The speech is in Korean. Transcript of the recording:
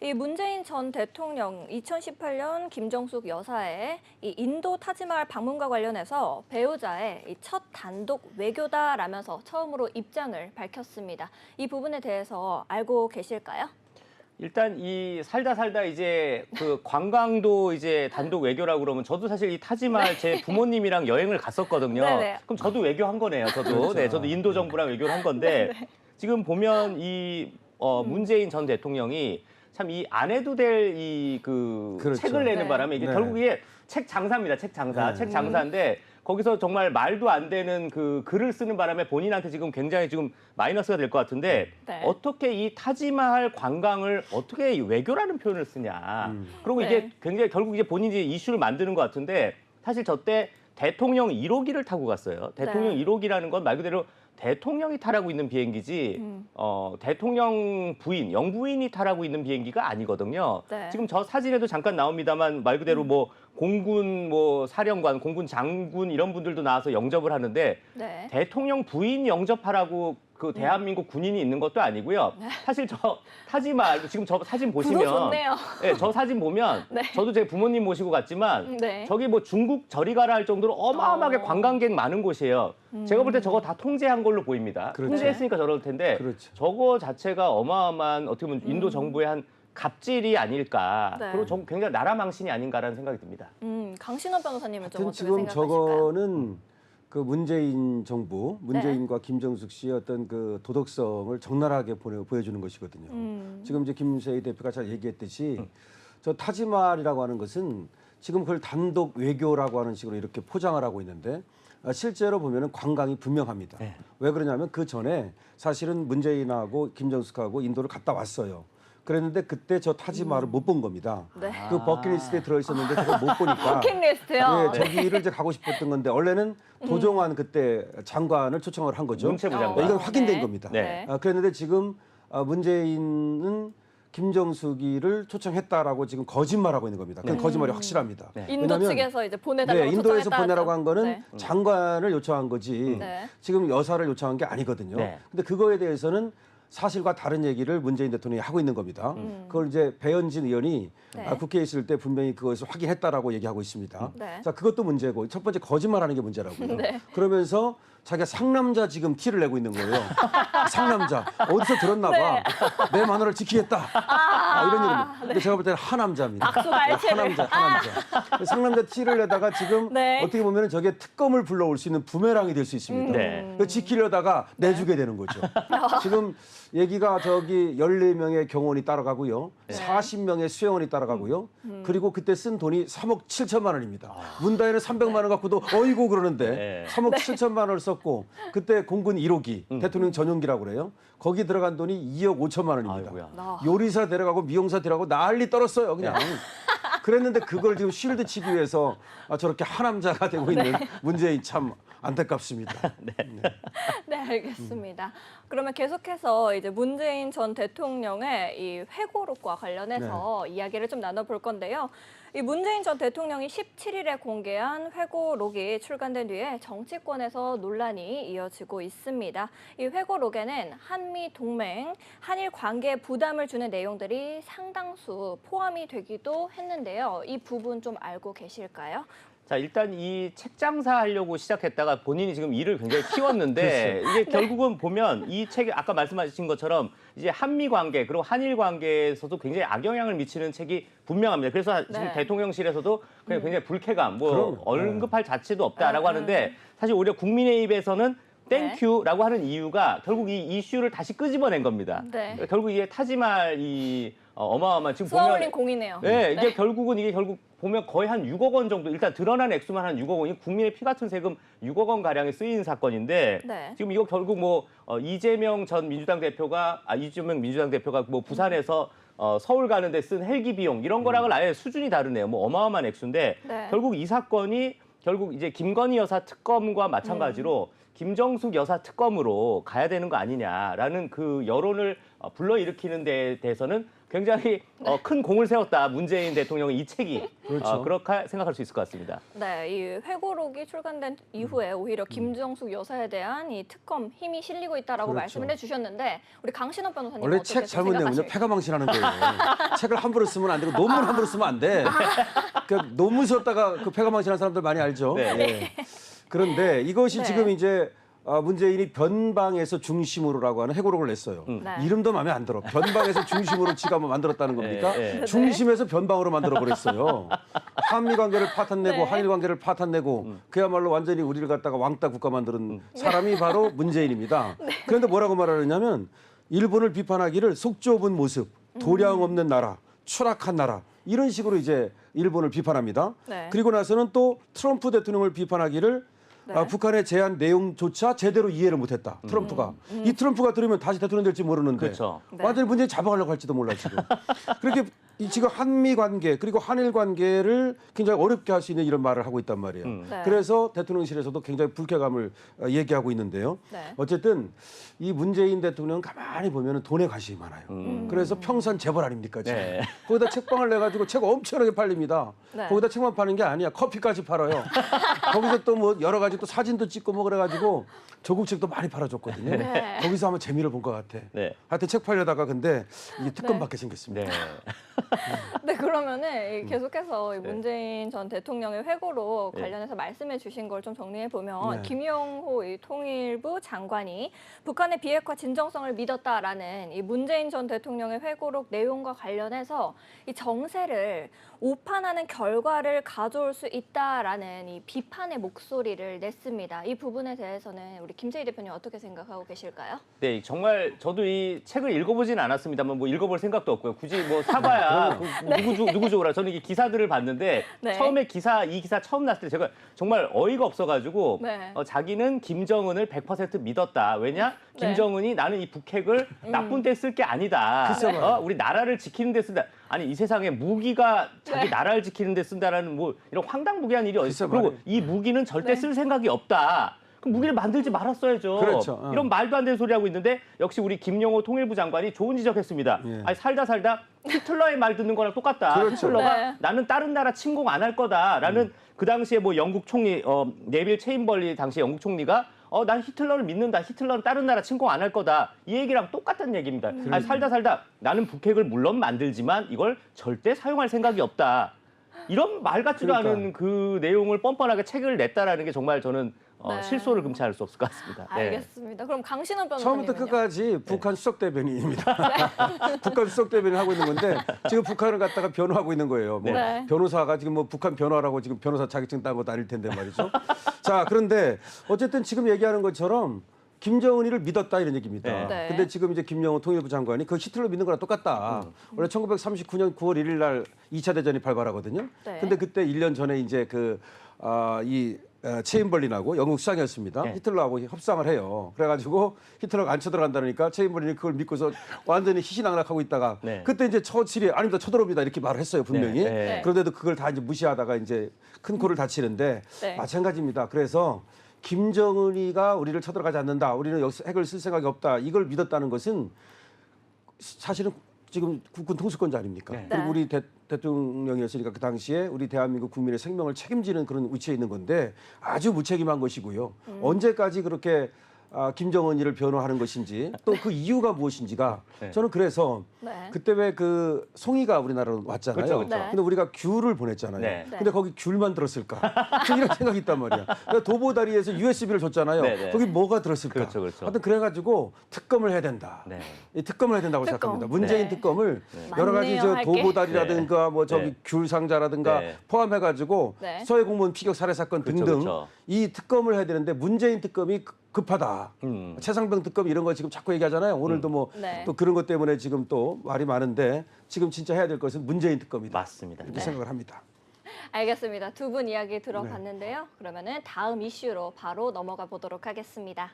이 문재인 전 대통령 2018년 김정숙 여사의 이 인도 타지마할 방문과 관련해서 배우자의 이 첫 단독 외교다라면서 처음으로 입장을 밝혔습니다. 이 부분에 대해서 알고 계실까요? 일단 이 살다 이제 그 관광도 이제 단독 외교라고 그러면 저도 사실 이 타지마할 제 부모님이랑 여행을 갔었거든요. 네네. 그럼 저도 외교한 거네요. 저도. 네, 저도 인도 정부랑 외교를 한 건데 지금 보면 이 문재인 전 대통령이 참 이 안 해도 될 이 그 그렇죠. 책을 내는 네. 바람에 이게 네. 결국 이게 책 장사입니다. 책 장사. 네. 책 장사인데 거기서 정말 말도 안 되는 그 글을 쓰는 바람에 본인한테 지금 굉장히 지금 마이너스가 될 것 같은데 네. 어떻게 이 타지마할 관광을 어떻게 이 외교라는 표현을 쓰냐. 그리고 이게 네. 굉장히 결국 이제 본인이 이슈를 만드는 것 같은데 사실 저 때 대통령 1호기를 타고 갔어요. 대통령 네. 1호기라는 건 말 그대로 대통령이 타라고 있는 비행기지 대통령 부인, 영부인이 타라고 있는 비행기가 아니거든요. 네. 지금 저 사진에도 잠깐 나옵니다만 말 그대로 뭐 공군 뭐 사령관, 공군 장군 이런 분들도 나와서 영접을 하는데 네. 대통령 부인 영접하라고 그 대한민국 군인이 있는 것도 아니고요. 사실 저 타지마 지금 저 사진 구도 보시면 좋네요. 네, 저 사진 보면 네. 저도 제 부모님 모시고 갔지만 네. 저기 뭐 중국 저리 가라 할 정도로 어마어마하게 관광객 많은 곳이에요. 제가 볼 때 저거 다 통제한 걸로 보입니다. 그렇죠. 통제했으니까 저럴 텐데 그렇죠. 저거 자체가 어마어마한 어떻게 보면 인도 정부의 한 갑질이 아닐까. 네. 그리고 굉장히 나라 망신이 아닌가라는 생각이 듭니다. 강신호 변호사님은 좀 하여튼 어떻게 지금 생각하실까요? 저거는 그 문재인 정부, 문재인과 김정숙 씨의 어떤 그 도덕성을 적나라하게 보여주는 것이거든요. 지금 이제 김세희 대표가 잘 얘기했듯이 저 타지마할이라고 하는 것은 지금 그걸 단독 외교라고 하는 식으로 이렇게 포장을 하고 있는데 실제로 보면은 관광이 분명합니다. 네. 왜 그러냐면 그 전에 사실은 문재인하고 김정숙하고 인도를 갔다 왔어요. 그랬는데 그때 저 타지마할을 못 본 겁니다. 네. 그 버킷리스트에 들어있었는데 그걸 못 보니까 버킷리스트요. 네, 저기를 이제 가고 싶었던 건데 원래는 도종환 그때 장관을 초청을 한 거죠. 문체부 장관. 이건 확인된 네. 겁니다. 네. 그랬는데 지금 문재인은 김정숙이를 초청했다라고 지금 거짓말하고 있는 겁니다. 그건 거짓말이 확실합니다. 네. 인도 왜냐하면 측에서 이제 보내달라고 네, 인도에서 초청했다 보내라고 하죠. 한 거는 네. 장관을 요청한 거지 네. 지금 여사를 요청한 게 아니거든요. 네. 근데 그거에 대해서는 사실과 다른 얘기를 문재인 대통령이 하고 있는 겁니다. 그걸 이제 배현진 의원이 네. 국회에 있을 때 분명히 그것을 확인했다라고 얘기하고 있습니다. 네. 자, 그것도 문제고 첫 번째 거짓말하는 게 문제라고요. 네. 그러면서 자기가 상남자 지금 티를 내고 있는 거예요. 상남자 어디서 들었나 봐. 내 마누라를 지키겠다. 이런 얘기입니다. 근데 제가 볼 때는 하남자입니다. 박수갈채를. 하남자. 상남자 티를 내다가 지금 네. 어떻게 보면 저게 특검을 불러올 수 있는 부메랑이 될 수 있습니다. 네. 그 지키려다가 내주게 되는 거죠. 지금 얘기가 저기 14명의 경호원이 따라가고요. 40명의 수행원이 따라가고요. 그리고 그때 쓴 돈이 3억 7천만 원입니다. 문다에는 300만 원 갖고도 어이고 그러는데 네. 3억 7천만 원을 썼고 그때 공군 1호기 대통령 전용기라고 그래요. 거기 들어간 돈이 2억 5천만 원입니다. 아이고야. 요리사 데려가고 미용사 데려가고 난리 떨었어요. 그냥. 그랬는데 그걸 지금 쉴드 치기 위해서 저렇게 하남자가 되고 있는 문재인 참 안타깝습니다. 네, 알겠습니다. 그러면 계속해서 이제 문재인 전 대통령의 이 회고록과 관련해서 이야기를 좀 나눠볼 건데요. 이 문재인 전 대통령이 17일에 공개한 회고록이 출간된 뒤에 정치권에서 논란이 이어지고 있습니다. 이 회고록에는 한미 동맹, 한일 관계에 부담을 주는 내용들이 상당수 포함이 되기도 했는데요. 이 부분 좀 알고 계실까요? 자, 일단 이 책 장사하려고 시작했다가 본인이 지금 일을 굉장히 키웠는데 이게 결국은 보면 이 책이 아까 말씀하신 것처럼 이제 한미 관계 그리고 한일 관계에서도 굉장히 악영향을 미치는 책이 분명합니다. 그래서 지금 대통령실에서도 그냥 굉장히 불쾌감, 뭐 그럼. 언급할 자체도 없다라고 하는데 사실 오히려 국민의 입에서는 땡큐라고 하는 이유가 결국 이 이슈를 다시 끄집어낸 겁니다. 네. 결국 이게 타지마할 이 어마어마한 지금 쏘아올린 공이네요. 네, 이게 결국은 이게 결국 보면 거의 한 6억 원 정도 일단 드러난 액수만 한 6억 원이 국민의 피 같은 세금 6억 원 가량이 쓰인 사건인데 네. 지금 이거 결국 뭐 이재명 민주당 대표가 뭐 부산에서 서울 가는데 쓴 헬기 비용 이런 거랑은 아예 수준이 다르네요. 뭐 어마어마한 액수인데 네. 결국 이 사건이 결국 이제 김건희 여사 특검과 마찬가지로 김정숙 여사 특검으로 가야 되는 거 아니냐라는 그 여론을 불러일으키는 데 대해서는 굉장히 큰 공을 세웠다. 문재인 대통령의 이 책이 그렇죠. 그렇게 생각할 수 있을 것 같습니다. 네, 이 회고록이 출간된 이후에 오히려 김정숙 여사에 대한 이 특검 힘이 실리고 있다라고 그렇죠. 말씀을 해주셨는데 우리 강신업 변호사님 원래 어떻게 책 잘못 내면요 생각하실까요? 패가망신하는 거예요. 책을 함부로 쓰면 안 되고 논문 함부로 쓰면 안 돼. 그러니까 논문 썼다가 그 패가망신하는 사람들 많이 알죠. 네. 예. 그런데 이것이 네. 지금 이제 문재인이 변방에서 중심으로라고 하는 해고록을 냈어요. 네. 이름도 마음에 안 들어. 변방에서 중심으로 지가 뭐 만들었다는 겁니까? 네, 네. 중심에서 변방으로 만들어 버렸어요. 한미 관계를 파탄내고 네. 한일 관계를 파탄내고 그야말로 완전히 우리를 갖다가 왕따 국가 만드는 사람이 바로 문재인입니다. 그런데 뭐라고 말하느냐면 일본을 비판하기를 속 좁은 모습, 도량 없는 나라, 추락한 나라 이런 식으로 이제 일본을 비판합니다. 네. 그리고 나서는 또 트럼프 대통령을 비판하기를 네. 북한의 제안 내용조차 제대로 이해를 못했다. 트럼프가. 이 트럼프가 들으면 다시 대통령 될지 모르는데 그렇죠. 네. 완전히 문재인 잡아가려고 할지도 몰라 지금. 그렇게 지금 한미 관계 그리고 한일 관계를 굉장히 어렵게 할 수 있는 이런 말을 하고 있단 말이에요. 네. 그래서 대통령실에서도 굉장히 불쾌감을 얘기하고 있는데요. 네. 어쨌든 이 문재인 대통령은 가만히 보면 돈에 관심이 많아요. 그래서 평산 재벌 아닙니까 지금. 네. 거기다 책방을 내가지고 책 엄청나게 팔립니다. 네. 거기다 책만 파는 게 아니야. 커피까지 팔아요. 거기서 또 뭐 여러 가지 또 사진도 찍고 뭐 그래가지고 조국 책도 많이 팔아줬거든요. 네. 거기서 한번 재미를 본 것 같아. 네. 하여튼 책 팔려다가 근데 이게 특검 네. 받게 생겼습니다. 네. 네, 그러면은 계속해서 이 문재인 전 대통령의 회고록 관련해서 말씀해 주신 걸 좀 정리해 보면 네. 김용호 이 통일부 장관이 북한의 비핵화 진정성을 믿었다라는 이 문재인 전 대통령의 회고록 내용과 관련해서 이 정세를 오판하는 결과를 가져올 수 있다라는 이 비판의 목소리를 냈습니다. 이 부분에 대해서는 우리 김세희 대표님 어떻게 생각하고 계실까요? 네, 정말 저도 이 책을 읽어보진 않았습니다만 뭐 읽어볼 생각도 없고요. 굳이 뭐 사봐야 누구 좋으라. 저는 이 기사들을 봤는데 네. 처음에 이 기사 처음 났을 때 제가 정말 어이가 없어가지고 네. 자기는 김정은을 100% 믿었다. 왜냐? 네. 김정은이 나는 이 북핵을 나쁜 데 쓸 게 아니다. 글쎄 말이야. 우리 나라를 지키는 데 쓴다. 아니 이 세상에 무기가 자기 네. 나라를 지키는 데 쓴다라는 뭐 이런 황당무계한 일이 어디 있어? 글쎄 그리고 말이야. 이 무기는 절대 네. 쓸 생각이 없다. 그럼 무기를 만들지 말았어야죠. 그렇죠. 이런 말도 안 되는 소리 하고 있는데 역시 우리 김용호 통일부 장관이 좋은 지적했습니다. 예. 아니 살다 히틀러의 말 듣는 거랑 똑같다. 그렇죠. 히틀러가 네. 나는 다른 나라 침공 안 할 거다라는 그 당시에 뭐 영국 총리 네빌 체인벌리 당시 영국 총리가 난 히틀러를 믿는다. 히틀러는 다른 나라 침공 안 할 거다. 이 얘기랑 똑같은 얘기입니다. 아니 살다 나는 북핵을 물론 만들지만 이걸 절대 사용할 생각이 없다. 이런 말 같지도 그러니까. 않은 그 내용을 뻔뻔하게 책을 냈다라는 게 정말 저는 네. 실소를 금치할 수 없을 것 같습니다. 네. 알겠습니다. 그럼 강신업 변호사님 처음부터 끝까지 북한 수석 대변인입니다. 북한 수석 대변인 하고 있는 건데 지금 북한을 갖다가 변호하고 있는 거예요. 뭐 네. 변호사가 지금 뭐 북한 변호하라고 지금 변호사 자격증 딴 것도 아닐 텐데 말이죠. 자, 그런데 어쨌든 지금 얘기하는 것처럼 김정은이를 믿었다 이런 얘기입니다. 네. 네. 근데 지금 이제 김영호 통일부 장관이 그 히틀러 믿는 거랑 똑같다. 원래 1939년 9월 1일 날 2차 대전이 발발하거든요. 네. 근데 그때 1년 전에 이제 체인벌린하고 영국 수상이었습니다. 네. 히틀러하고 협상을 해요. 그래가지고 히틀러가 안 쳐들어간다니까 체인벌린이 그걸 믿고서 완전히 희시낙락하고 있다가 네. 그때 이제 처칠이 아닙니다 쳐들어옵니다 이렇게 말을 했어요 분명히. 네. 네. 그런데도 그걸 다 이제 무시하다가 이제 큰 코를 다치는데 네. 마찬가지입니다. 그래서 김정은이가 우리를 쳐들어가지 않는다. 우리는 여기서 핵을 쓸 생각이 없다. 이걸 믿었다는 것은 사실은 지금 국군 통수권자 아닙니까? 네. 그리고 우리 대통령이었으니까 그 당시에 우리 대한민국 국민의 생명을 책임지는 그런 위치에 있는 건데 아주 무책임한 것이고요. 언제까지 그렇게 김정은이를 변호하는 것인지 또 그 이유가 무엇인지가 네. 저는 그래서 네. 그때 왜 그 송이가 우리나라로 왔잖아요. 그렇죠, 그렇죠. 네. 근데 우리가 귤을 보냈잖아요. 네. 근데 거기 귤만 들었을까? 저 이런 생각이 있단 말이야. 그러니까 도보다리에서 USB를 줬잖아요. 네, 네. 거기 뭐가 들었을까? 그렇죠, 그렇죠. 하여튼 그래가지고 특검을 해야 된다. 네. 이 특검을 해야 된다고 특검. 생각합니다. 문재인 네. 특검을 여러 가지 맞네요, 저 할 게. 도보다리라든가 뭐 저기 네. 귤 상자라든가 네. 포함해가지고 네. 서해 공무원 피격 살해 사건 그렇죠, 등등 그렇죠. 이 특검을 해야 되는데 문재인 특검이 급하다. 최상병 특검 이런 거 지금 자꾸 얘기하잖아요. 오늘도 뭐 또 네. 그런 것 때문에 지금 또 말이 많은데 지금 진짜 해야 될 것은 문재인 특검이다. 맞습니다. 이렇게 네. 생각을 합니다. 알겠습니다. 두 분 이야기 들어봤는데요. 그러면은 다음 이슈로 바로 넘어가 보도록 하겠습니다.